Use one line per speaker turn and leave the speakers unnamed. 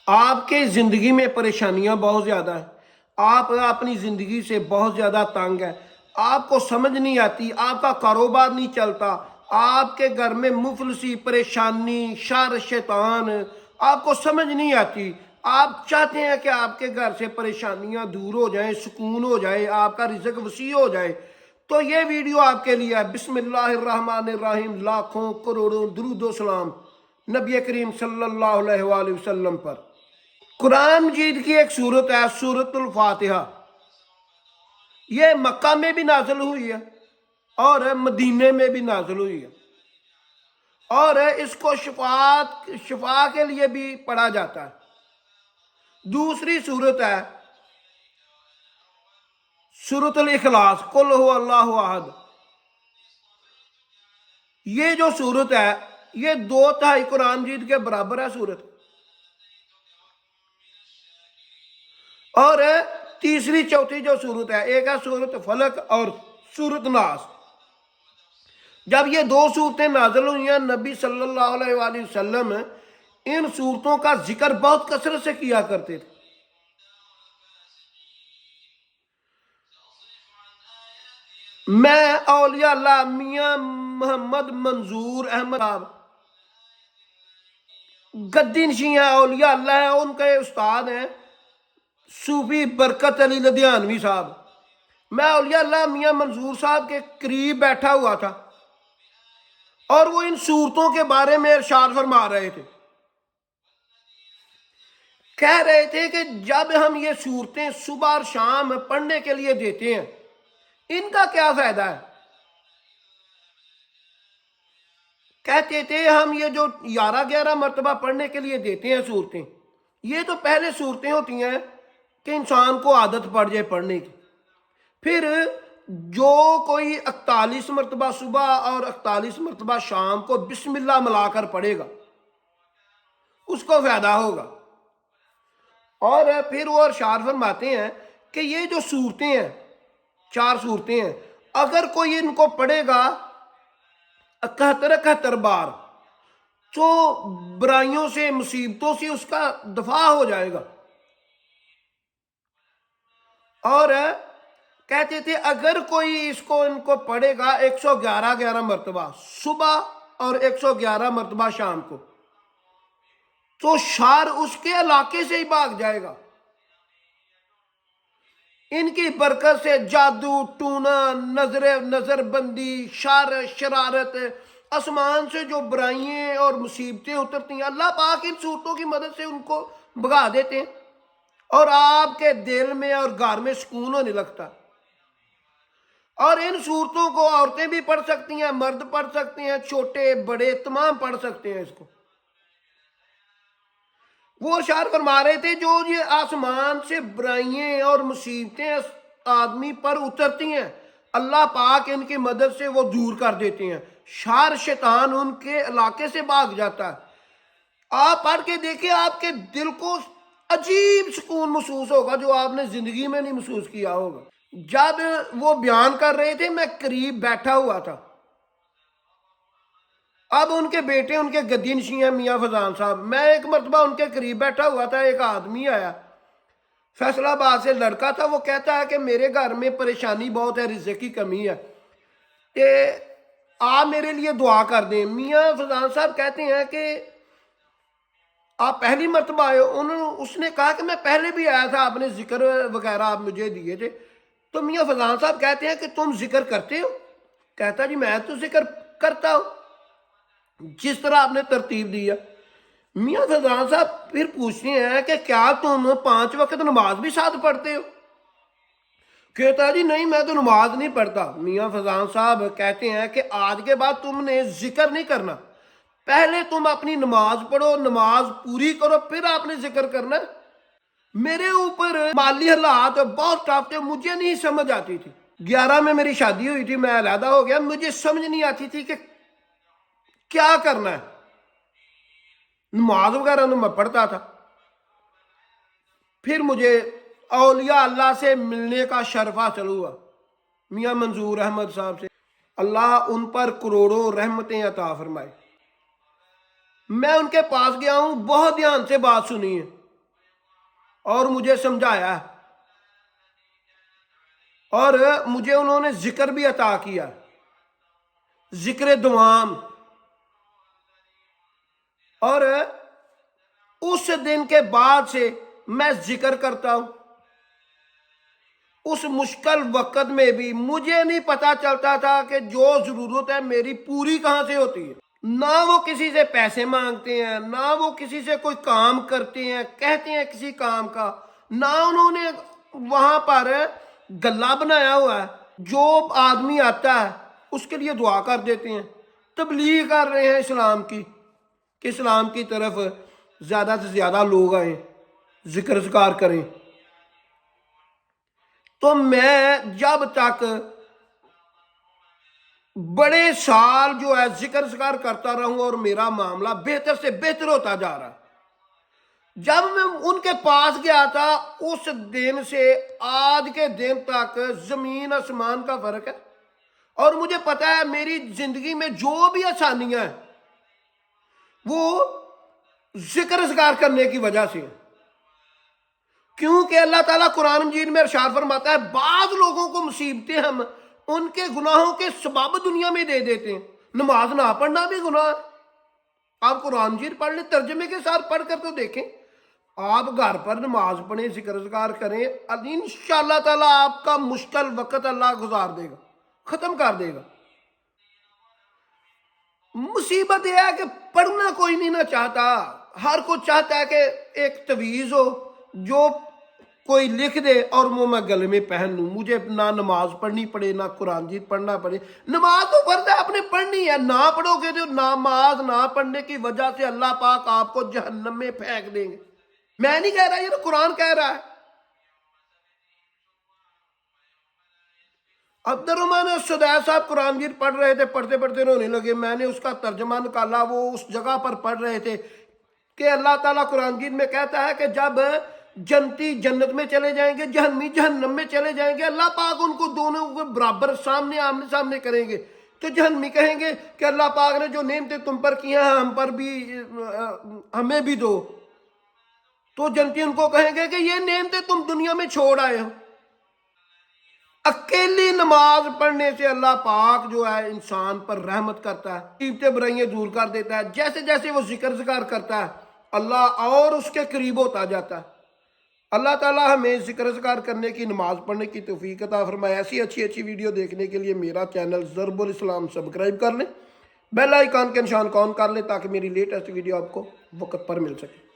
آپ کے زندگی میں پریشانیاں بہت زیادہ ہیں، آپ اپنی زندگی سے بہت زیادہ تنگ ہیں، آپ کو سمجھ نہیں آتی، آپ کا کاروبار نہیں چلتا، آپ کے گھر میں مفلسی، پریشانی، شر، شیطان، آپ کو سمجھ نہیں آتی، آپ چاہتے ہیں کہ آپ کے گھر سے پریشانیاں دور ہو جائیں، سکون ہو جائے، آپ کا رزق وسیع ہو جائے، تو یہ ویڈیو آپ کے لیے ہے۔ بسم اللہ الرحمن الرحیم، لاکھوں کروڑوں درود و سلام نبی کریم صلی اللہ علیہ وآلہ وسلم پر۔ قرآن مجید کی ایک سورت ہے، سورت الفاتحہ۔ یہ مکہ میں بھی نازل ہوئی ہے اور مدینے میں بھی نازل ہوئی ہے، اور اس کو شفا کے لیے بھی پڑھا جاتا ہے۔ دوسری سورت ہے سورت الاخلاص، قل هو اللہ احد۔ یہ جو سورت ہے یہ 2/3 قرآن مجید کے برابر ہے سورت، اور تیسری چوتھی جو سورت ہے، ایک ہے سورت فلق اور سورت ناس۔ جب یہ 2 سورتیں نازل ہوئی ہیں، نبی صلی اللہ علیہ وآلہ وسلم ان سورتوں کا ذکر بہت کثرت سے کیا کرتے تھے۔ میں اولیاء اللہ میاں محمد منظور احمد صاحب گدی نشین ہیں، اولیاء اللہ ہیں، ان کے استاد ہیں صوفی برکت علی لدھیانوی صاحب۔ میں اولیاء اللہ میاں منظور صاحب کے قریب بیٹھا ہوا تھا اور وہ ان صورتوں کے بارے میں ارشاد فرما رہے تھے، کہہ رہے تھے کہ جب ہم یہ صورتیں صبح اور شام پڑھنے کے لیے دیتے ہیں، ان کا کیا فائدہ ہے؟ کہتے تھے ہم یہ جو 11 مرتبہ پڑھنے کے لیے دیتے ہیں صورتیں، یہ تو پہلے صورتیں ہوتی ہیں کہ انسان کو عادت پڑ جائے پڑھنے کی، پھر جو کوئی 41 مرتبہ صبح اور 41 مرتبہ شام کو بسم اللہ ملا کر پڑھے گا اس کو فائدہ ہوگا۔ اور پھر وہ ارشاد فرماتے ہیں کہ یہ جو صورتیں ہیں، 4 صورتیں ہیں، اگر کوئی ان کو پڑھے گا 71 بار تو برائیوں سے، مصیبتوں سے اس کا دفاع ہو جائے گا۔ اور کہتے تھے اگر کوئی ان کو پڑھے گا 111 مرتبہ صبح اور 111 مرتبہ شام کو، تو شر اس کے علاقے سے ہی بھاگ جائے گا۔ ان کی برکت سے جادو ٹونا، نظر بندی، شر، شرارت، آسمان سے جو برائیاں اور مصیبتیں اترتی ہیں، اللہ پاک ان صورتوں کی مدد سے ان کو بھگا دیتے ہیں، اور آپ کے دل میں اور گھر میں سکون ہونے لگتا۔ اور ان صورتوں کو عورتیں بھی پڑھ سکتی ہیں، مرد پڑھ سکتے ہیں، چھوٹے بڑے تمام پڑھ سکتے ہیں اس کو۔ وہ ارشاد فرما رہے تھے جو یہ آسمان سے برائیاں اور مصیبتیں آدمی پر اترتی ہیں، اللہ پاک ان کی مدد سے وہ دور کر دیتے ہیں، شر شیطان ان کے علاقے سے بھاگ جاتا ہے۔ آپ پڑھ کے دیکھیں، آپ کے دل کو عجیب سکون محسوس ہوگا جو آپ نے زندگی میں نہیں محسوس کیا ہوگا۔ جب وہ بیان کر رہے تھے میں قریب بیٹھا ہوا تھا، اب ان کے بیٹے ان کے گدی نشین ہیں میاں فضان صاحب، میں ایک مرتبہ ان کے قریب بیٹھا ہوا تھا، ایک آدمی آیا فیصل آباد سے، لڑکا تھا، وہ کہتا ہے کہ میرے گھر میں پریشانی بہت ہے، رزق کی کمی ہے، کہ آپ میرے لیے دعا کر دیں۔ میاں فضان صاحب کہتے ہیں کہ آپ پہلی مرتبہ آئے ہو؟ اس نے کہا کہ میں پہلے بھی آیا تھا، آپ نے ذکر وغیرہ آپ مجھے دیے تھے۔ تو میاں فضان صاحب کہتے ہیں کہ تم ذکر کرتے ہو؟ کہتا جی میں تو ذکر کرتا ہوں جس طرح آپ نے ترتیب دی ہے۔ میاں فضان صاحب پھر پوچھتے ہیں کہ کیا تم 5 وقت نماز بھی ساتھ پڑھتے ہو؟ کہتا جی نہیں میں تو نماز نہیں پڑھتا۔ میاں فضان صاحب کہتے ہیں کہ آج کے بعد تم نے ذکر نہیں کرنا، پہلے تم اپنی نماز پڑھو، نماز پوری کرو، پھر آپ نے ذکر کرنا۔ میرے اوپر مالی حالات بہت ٹف تھے، مجھے نہیں سمجھ آتی تھی۔ 11 میں میری شادی ہوئی تھی، میں علیحدہ ہو گیا، مجھے سمجھ نہیں آتی تھی کہ کیا کرنا ہے۔ نماز وغیرہ تو میں پڑھتا تھا، پھر مجھے اولیاء اللہ سے ملنے کا شرف حاصل ہوا، میاں منظور احمد صاحب سے، اللہ ان پر کروڑوں رحمتیں عطا فرمائے۔ میں ان کے پاس گیا ہوں، بہت دھیان سے بات سنی ہے، اور مجھے سمجھایا اور مجھے انہوں نے ذکر بھی عطا کیا، ذکر دوام۔ اور اس دن کے بعد سے میں ذکر کرتا ہوں۔ اس مشکل وقت میں بھی مجھے نہیں پتا چلتا تھا کہ جو ضرورت ہے میری پوری کہاں سے ہوتی ہے۔ نہ وہ کسی سے پیسے مانگتے ہیں، نہ وہ کسی سے کوئی کام کرتے ہیں، کہتے ہیں کسی کام کا، نہ انہوں نے وہاں پر گلہ بنایا ہوا ہے۔ جو آدمی آتا ہے اس کے لیے دعا کر دیتے ہیں، تبلیغ کر رہے ہیں اسلام کی، کہ اسلام کی طرف زیادہ سے زیادہ لوگ آئیں، ذکر اذکار کریں۔ تو میں جب تک بڑے سال جو ہے ذکر اذکار کرتا رہوں اور میرا معاملہ بہتر سے بہتر ہوتا جا رہا، جب میں ان کے پاس گیا تھا اس دن سے آج کے دن تک زمین آسمان کا فرق ہے۔ اور مجھے پتا ہے میری زندگی میں جو بھی آسانیاں ہیں وہ ذکر اذکار کرنے کی وجہ سے، کیونکہ اللہ تعالیٰ قرآن مجید میں ارشاد فرماتا ہے بعض لوگوں کو مصیبتیں ہم ان کے گناہوں کے سبب دنیا میں دے دیتے ہیں۔ نماز نہ پڑھنا بھی گناہ ہے۔ آپ قرآن مجید پڑھ لیں، ترجمے کے ساتھ پڑھ کر تو دیکھیں۔ آپ گھر پر نماز پڑھیں، ذکر اذکار کریں، انشاءاللہ تعالیٰ آپ کا مشکل وقت اللہ گزار دے گا، ختم کر دے گا۔ مصیبت یہ ہے کہ پڑھنا کوئی نہیں نہ چاہتا، ہر کوئی چاہتا ہے کہ ایک تعویذ ہو جو کوئی لکھ دے اور وہ میں گلے میں پہن لوں، مجھے نہ نماز پڑھنی پڑے نہ قرآن مجید پڑھنا پڑے۔ نماز تو فرض ہے، آپ نے پڑھنی ہے، نہ پڑھو گے تو نماز نہ پڑھنے کی وجہ سے اللہ پاک آپ کو جہنم میں پھینک دیں گے۔ میں نہیں کہہ رہا، یہ تو قرآن کہہ رہا ہے۔ عبد الرحمن السدیس صاحب قرآن مجید پڑھ رہے تھے، پڑھتے پڑھتے رونے لگے۔ میں نے اس کا ترجمہ نکالا، وہ اس جگہ پر پڑھ رہے تھے کہ اللہ تعالیٰ قرآن مجید میں کہتا ہے کہ جب جنتی جنت میں چلے جائیں گے، جہنمی جہنم میں چلے جائیں گے، اللہ پاک ان کو دونوں کو برابر سامنے آمنے سامنے کریں گے۔ تو جہنمی کہیں گے کہ اللہ پاک نے جو نعمتیں تم پر کی ہیں ہم پر بھی، ہمیں بھی دو۔ تو جنتی ان کو کہیں گے کہ یہ نعمتیں تم دنیا میں چھوڑ آئے ہو۔ اکیلی نماز پڑھنے سے اللہ پاک جو ہے انسان پر رحمت کرتا ہے، مصیبتیں برائیاں دور کر دیتا ہے۔ جیسے جیسے وہ ذکر ذکر کرتا ہے اللہ اور اس کے قریب ہوتا جاتا ہے۔ اللہ تعالیٰ ہمیں ذکر اذکار کرنے کی، نماز پڑھنے کی توفیق عطا فرمائے۔ ایسی اچھی اچھی ویڈیو دیکھنے کے لیے میرا چینل ضرب الاسلام سبسکرائب کر لیں، بیل آئیکن کے نشان کو آن کر لیں تاکہ میری لیٹسٹ ویڈیو آپ کو وقت پر مل سکے۔